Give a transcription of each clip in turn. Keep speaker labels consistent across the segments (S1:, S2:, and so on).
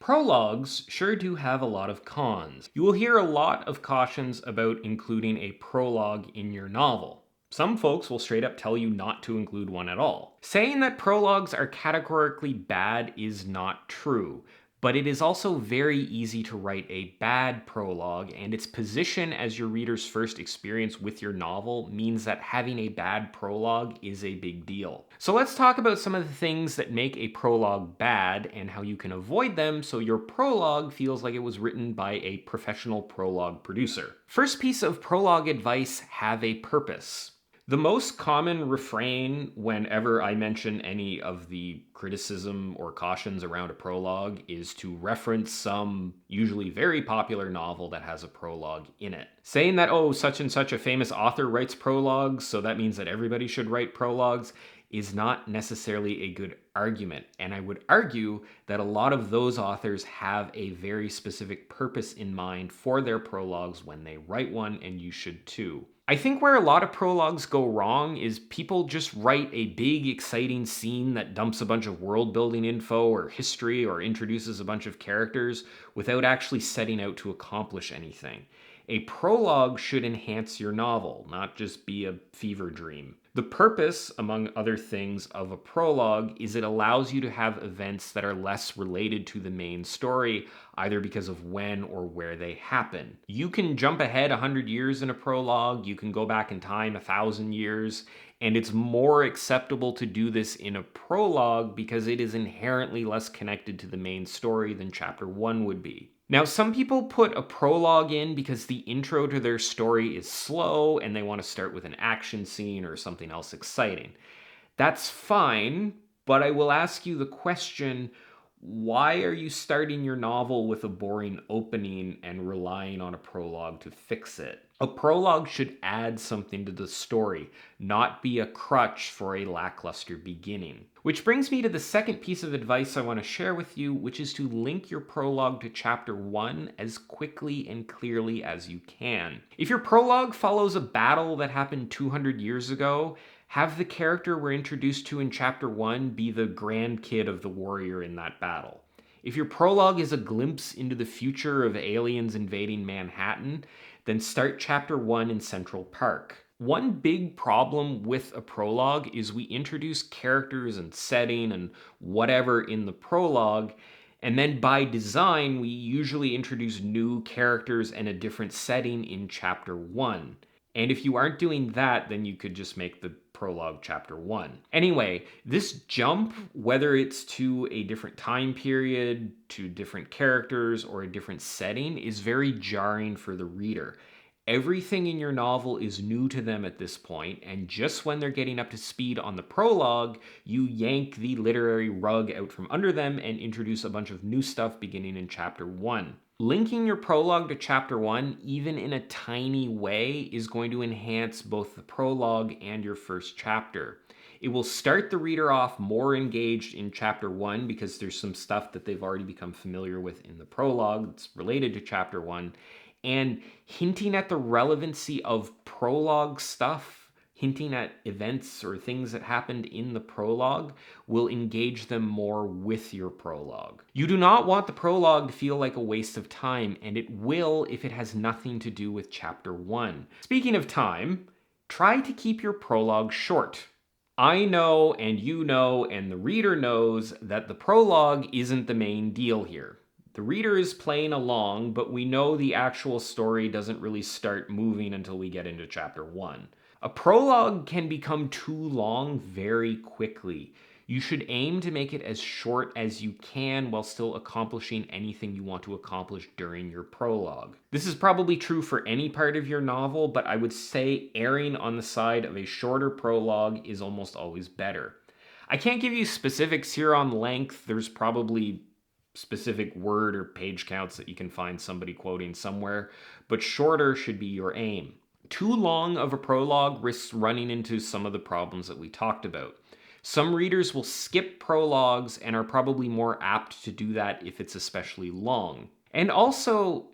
S1: Prologues sure do have a lot of cons. You will hear a lot of cautions about including a prologue in your novel. Some folks will straight up tell you not to include one at all. Saying that prologues are categorically bad is not true, but it is also very easy to write a bad prologue, and its position as your reader's first experience with your novel means that having a bad prologue is a big deal. So let's talk about some of the things that make a prologue bad and how you can avoid them so your prologue feels like it was written by a professional prologue producer. First piece of prologue advice: have a purpose. The most common refrain whenever I mention any of the criticism or cautions around a prologue is to reference some usually very popular novel that has a prologue in it. Saying that, oh, such and such a famous author writes prologues, so that means that everybody should write prologues, is not necessarily a good argument. And I would argue that a lot of those authors have a very specific purpose in mind for their prologues when they write one, and you should too. I think where a lot of prologues go wrong is people just write a big, exciting scene that dumps a bunch of world building info or history or introduces a bunch of characters without actually setting out to accomplish anything. A prologue should enhance your novel, not just be a fever dream. The purpose, among other things, of a prologue is it allows you to have events that are less related to the main story, either because of when or where they happen. You can jump ahead 100 years in a prologue, you can go back in time 1,000 years, and it's more acceptable to do this in a prologue because it is inherently less connected to the main story than chapter 1 would be. Now, some people put a prologue in because the intro to their story is slow and they want to start with an action scene or something else exciting. That's fine, but I will ask you the question: why are you starting your novel with a boring opening and relying on a prologue to fix it? A prologue should add something to the story, not be a crutch for a lackluster beginning. Which brings me to the second piece of advice I want to share with you, which is to link your prologue to chapter 1 as quickly and clearly as you can. If your prologue follows a battle that happened 200 years ago, have the character we're introduced to in chapter 1 be the grandkid of the warrior in that battle. If your prologue is a glimpse into the future of aliens invading Manhattan, then start chapter 1 in Central Park. One big problem with a prologue is we introduce characters and setting and whatever in the prologue, and then by design we usually introduce new characters and a different setting in chapter 1. And if you aren't doing that, then you could just make the prologue chapter 1. Anyway, this jump, whether it's to a different time period, to different characters, or a different setting, is very jarring for the reader. Everything in your novel is new to them at this point, and just when they're getting up to speed on the prologue, you yank the literary rug out from under them and introduce a bunch of new stuff beginning in chapter 1. Linking your prologue to chapter 1, even in a tiny way, is going to enhance both the prologue and your first chapter. It will start the reader off more engaged in chapter 1 because there's some stuff that they've already become familiar with in the prologue that's related to chapter 1, and hinting at the relevancy of prologue stuff, hinting at events or things that happened in the prologue, will engage them more with your prologue. You do not want the prologue to feel like a waste of time, and it will if it has nothing to do with chapter 1. Speaking of time, try to keep your prologue short. I know, and you know, and the reader knows that the prologue isn't the main deal here. The reader is playing along, but we know the actual story doesn't really start moving until we get into chapter 1. A prologue can become too long very quickly. You should aim to make it as short as you can while still accomplishing anything you want to accomplish during your prologue. This is probably true for any part of your novel, but I would say erring on the side of a shorter prologue is almost always better. I can't give you specifics here on length. There's probably specific word or page counts that you can find somebody quoting somewhere, but shorter should be your aim. Too long of a prologue risks running into some of the problems that we talked about. Some readers will skip prologues and are probably more apt to do that if it's especially long. And also,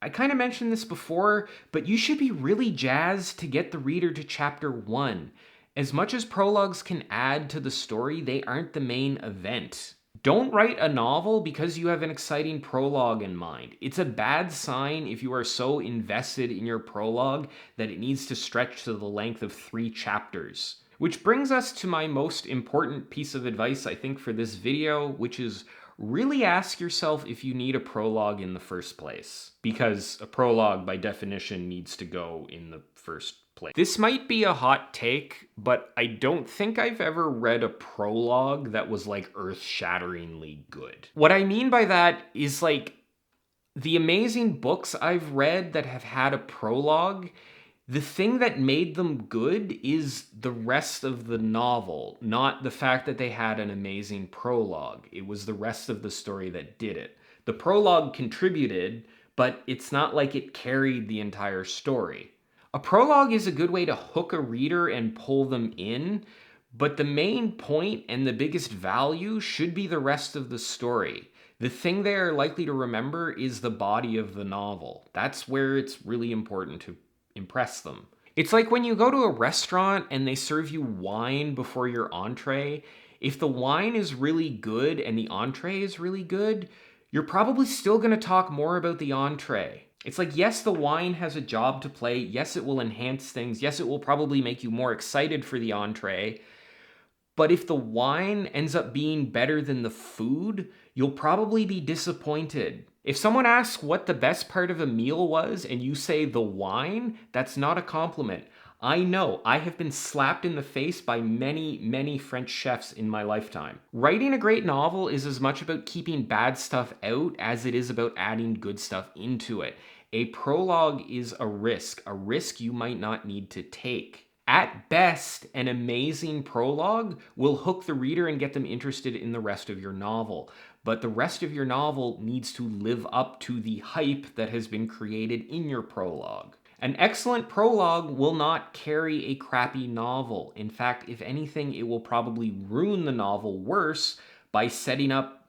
S1: I kind of mentioned this before, but you should be really jazzed to get the reader to chapter 1. As much as prologues can add to the story, they aren't the main event. Don't write a novel because you have an exciting prologue in mind. It's a bad sign if you are so invested in your prologue that it needs to stretch to the length of 3 chapters. Which brings us to my most important piece of advice, I think, for this video, which is really ask yourself if you need a prologue in the first place. Because a prologue, by definition, needs to go in the first place. This might be a hot take, but I don't think I've ever read a prologue that was like earth-shatteringly good. What I mean by that is like the amazing books I've read that have had a prologue, the thing that made them good is the rest of the novel, not the fact that they had an amazing prologue. It was the rest of the story that did it. The prologue contributed, but it's not like it carried the entire story. A prologue is a good way to hook a reader and pull them in, but the main point and the biggest value should be the rest of the story. The thing they are likely to remember is the body of the novel. That's where it's really important to impress them. It's like when you go to a restaurant and they serve you wine before your entree. If the wine is really good and the entree is really good, you're probably still going to talk more about the entree. It's like, yes, the wine has a job to play. Yes, it will enhance things. Yes, it will probably make you more excited for the entree. But if the wine ends up being better than the food, you'll probably be disappointed. If someone asks what the best part of a meal was and you say the wine, that's not a compliment. I know, I have been slapped in the face by many, many French chefs in my lifetime. Writing a great novel is as much about keeping bad stuff out as it is about adding good stuff into it. A prologue is a risk you might not need to take. At best, an amazing prologue will hook the reader and get them interested in the rest of your novel. But the rest of your novel needs to live up to the hype that has been created in your prologue. An excellent prologue will not carry a crappy novel. In fact, if anything, it will probably ruin the novel worse by setting up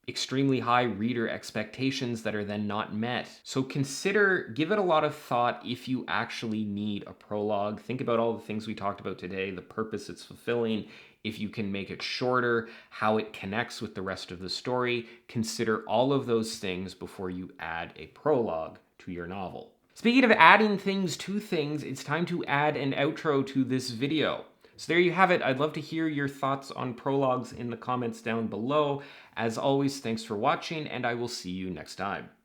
S1: extremely high reader expectations that are then not met. So give it a lot of thought if you actually need a prologue. Think about all the things we talked about today, the purpose it's fulfilling, if you can make it shorter, how it connects with the rest of the story. Consider all of those things before you add a prologue to your novel. Speaking of adding things to things, it's time to add an outro to this video. So there you have it. I'd love to hear your thoughts on prologues in the comments down below. As always, thanks for watching, and I will see you next time.